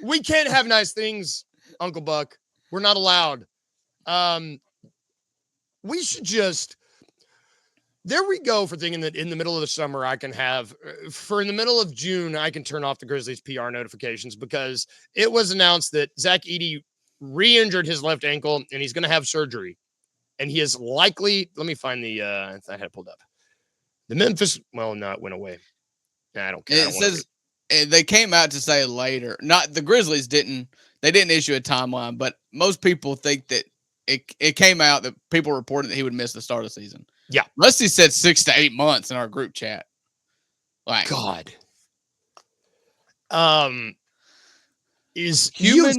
We can't have nice things, Uncle Buck. We're not allowed. We should just. There we go for thinking that in the middle of the summer, I can have, for in the middle of June, I can turn off the Grizzlies PR notifications because it was announced that Zach Edey re-injured his left ankle and he's going to have surgery. And he is likely, let me find I had it pulled up. The Memphis, well, no, it went away. Nah, I don't care. It says they came out to say later. Not the Grizzlies didn't issue a timeline, but most people think that it came out that people reported that he would miss the start of the season. Yeah. Rusty said 6 to 8 months in our group chat. Like God. Is humans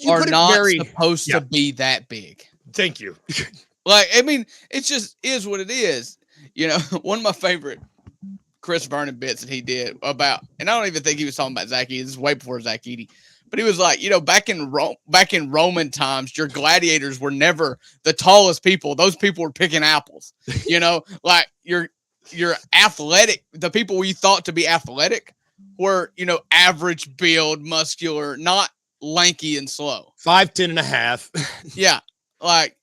you are put it not very, supposed to be that big. Thank you. Like, I mean, it just is what it is. You know, one of my favorite Chris Vernon bits that he did about, and I don't even think he was talking about Zach Edey. This is way before Zach Edey. But he was like, you know, back in Roman times, your gladiators were never the tallest people. Those people were picking apples. You know, like your athletic, the people we thought to be athletic were, you know, average build, muscular, not lanky and slow. 5'10" and a half. Yeah. Like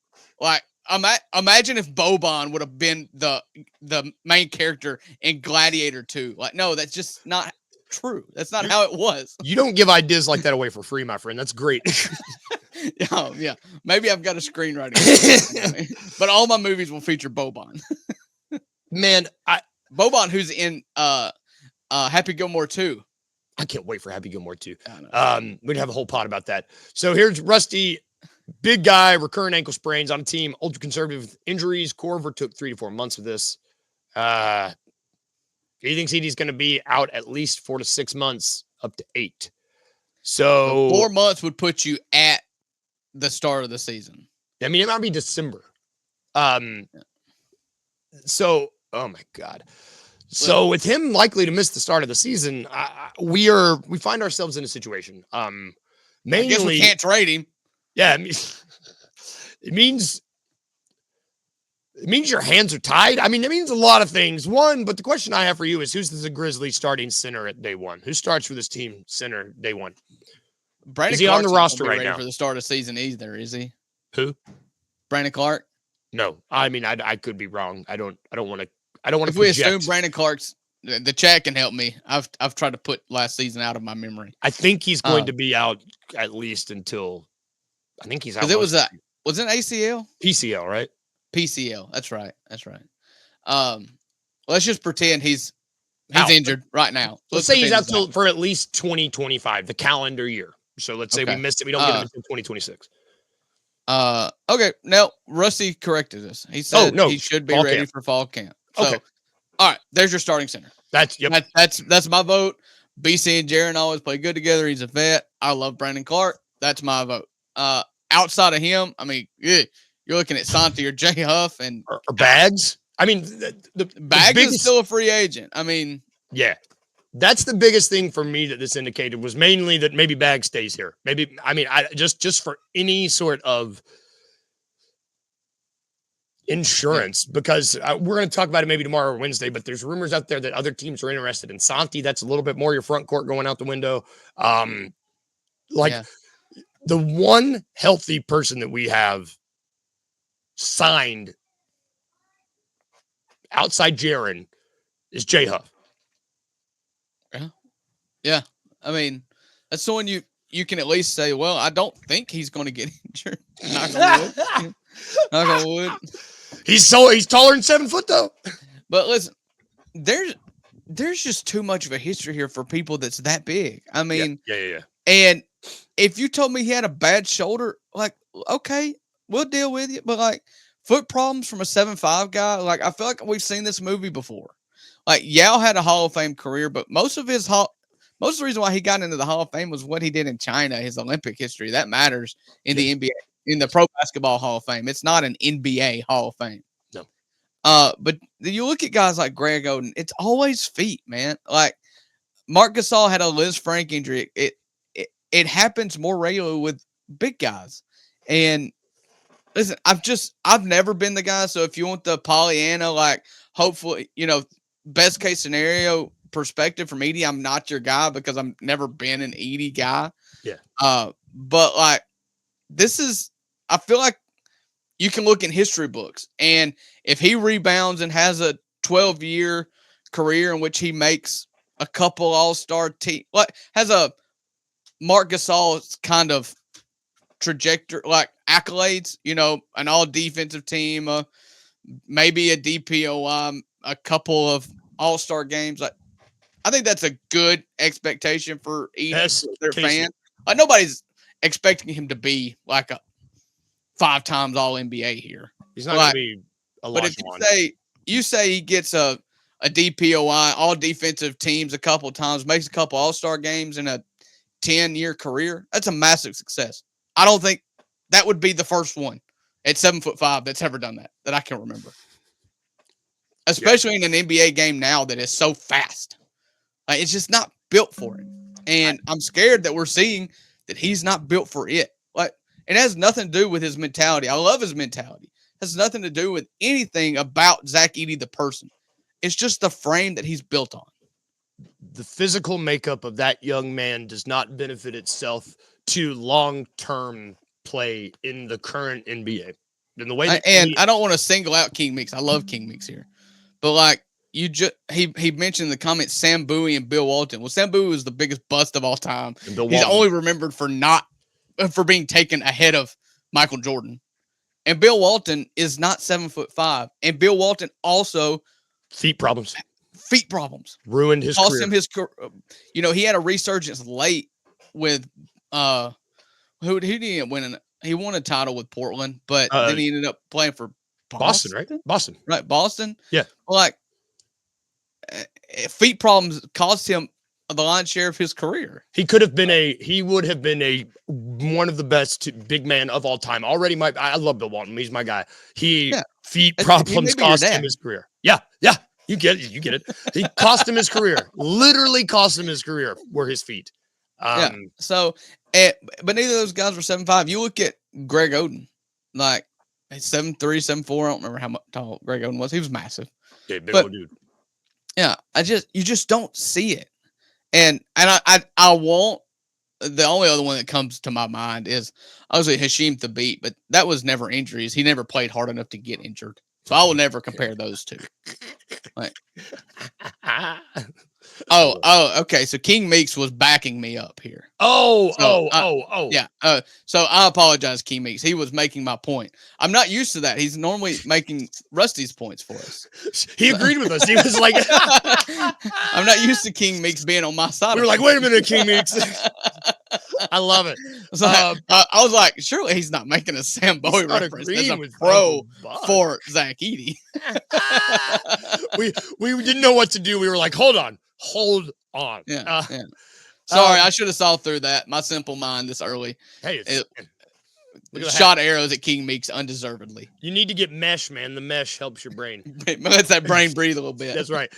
imagine if Boban would have been the main character in Gladiator 2. Like, no, that's just not true. That's not how it was. You don't give ideas like that away for free, my friend. That's great. Oh, yeah. Maybe I've got a screenwriting. But all my movies will feature Boban. Man, Boban, who's in Happy Gilmore 2. I can't wait for Happy Gilmore 2. We'd have a whole pod about that. So here's Rusty, big guy, recurrent ankle sprains on a team, ultra conservative with injuries. Corver took 3 to 4 months of this. He thinks Edey's going to be out at least 4 to 6 months, up to 8. So 4 months would put you at the start of the season. I mean, it might be December. So, oh my God. So with him likely to miss the start of the season, we find ourselves in a situation. Mainly, I guess we can't trade him. Yeah, it means your hands are tied. I mean, it means a lot of things. One, but the question I have for you is, who's the Grizzlies starting center at day one? Who starts for this team center day one? Brandon is he Clark's on the roster not right ready now for the start of the season either? Is he? Who? Brandon Clark? No, I mean, I could be wrong. I don't want to. If we assume Brandon Clark's, the chat can help me. I've tried to put last season out of my memory. I think he's going to be out at least until. I think he's out. Was it ACL? PCL, right? PCL. That's right. Let's just pretend he's out. Injured right now. Let's say he's out for at least 2025, the calendar year. So let's say we missed it. We don't get him until 2026. Okay. Now Rusty corrected us. He said he should be ready for fall camp. So, okay. All right. There's your starting center. That's my vote. BC and Jaron always play good together. He's a vet. I love Brandon Clark. That's my vote. Outside of him, I mean, you're looking at Santi or Jay Huff and or Bags. I mean, the Bags is still a free agent. I mean, yeah, that's the biggest thing for me that this indicated was mainly that maybe Bags stays here. Maybe, I mean, I just for any sort of insurance, because we're going to talk about it maybe tomorrow or Wednesday, but there's rumors out there that other teams are interested in Santi. That's a little bit more your front court going out the window. The one healthy person that we have signed outside Jaron is Jay Huff. Yeah. I mean, that's the one you can at least say, well, I don't think he's going to get injured. Knock on wood. He's taller than 7 foot though. But listen, there's just too much of a history here for people that's that big. I mean, yeah. And if you told me he had a bad shoulder, like, okay, we'll deal with it. But like foot problems from a 7'5" guy, like I feel like we've seen this movie before. Like Yao had a Hall of Fame career, but most of the reason why he got into the Hall of Fame was what he did in China, his Olympic history. That matters in the NBA, in the Pro Basketball Hall of Fame. It's not an NBA Hall of Fame. No. But you look at guys like Greg Oden, it's always feet, man. Like Marc Gasol had a Liz Frank injury. It happens more regularly with big guys. And listen, I've never been the guy. So if you want the Pollyanna, like hopefully, best case scenario perspective from Edey, I'm not your guy because I've never been an Edey guy. Yeah. But like this is, I feel like you can look in history books, and if he rebounds and has a 12-year career in which he makes a couple All-Star team, like has a Marc Gasol's kind of trajectory, like accolades, an all defensive team, maybe a DPOI, a couple of All-Star games. Like, I think that's a good expectation for Edey, their fan. Like, nobody's expecting him to be like a 5 times All NBA here. He's not going to be a lot. But if you say he gets a DPOI, all defensive teams a couple of times, makes a couple All-Star games in a 10-year career, that's a massive success. I don't think that would be the first one at 7'5" that's ever done that I can remember. Especially in an NBA game now that is so fast. Like, it's just not built for it. And I'm scared that we're seeing that he's not built for it. Like, it has nothing to do with his mentality. I love his mentality. It has nothing to do with anything about Zach Edey, the person. It's just the frame that he's built on. The physical makeup of that young man does not benefit itself to long-term play in the current NBA. In the way that I don't want to single out King Meeks. I love King Meeks here. But like he mentioned in the comments Sam Bowie and Bill Walton. Well, Sam Bowie was the biggest bust of all time. He's only remembered for being taken ahead of Michael Jordan. And Bill Walton is not 7'5", and Bill Walton also feet problems ruined his career. Him his he had a resurgence late with who did he end up winning? He won a title with Portland, but then he ended up playing for Boston, right? Boston. Yeah. Like feet problems cost him the lion's share of his career. He would have been one of the best big man of all time. Already, I love Bill Walton. He's my guy. Feet problems cost him his career. Yeah. You get it. He cost him his career. Literally cost him his career were his feet. So, but neither of those guys were 7'5". You look at Greg Oden, like 7'3", 7'4". I don't remember how tall Greg Oden was. He was massive. Yeah, big old dude. Yeah, you just don't see it. And I won't. The only other one that comes to my mind is obviously Hashim Thabit, but that was never injuries. He never played hard enough to get injured. So I will never compare those two. Like, okay. So King Meeks was backing me up here. Yeah. So I apologize, King Meeks. He was making my point. I'm not used to that. He's normally making Rusty's points for us. He agreed with us. He was like, I'm not used to King Meeks being on my side. We were like, wait a minute, King Meeks. I love it. So I was like, surely he's not making a Sam Bowie reference as a pro for Zach Edey. We didn't know what to do. We were like, hold on. Yeah. Sorry, I should have saw through that. My simple mind this early. Hey, shot arrows at King Meeks undeservedly. You need to get mesh, man. The mesh helps your brain. Lets that brain breathe a little bit. That's right.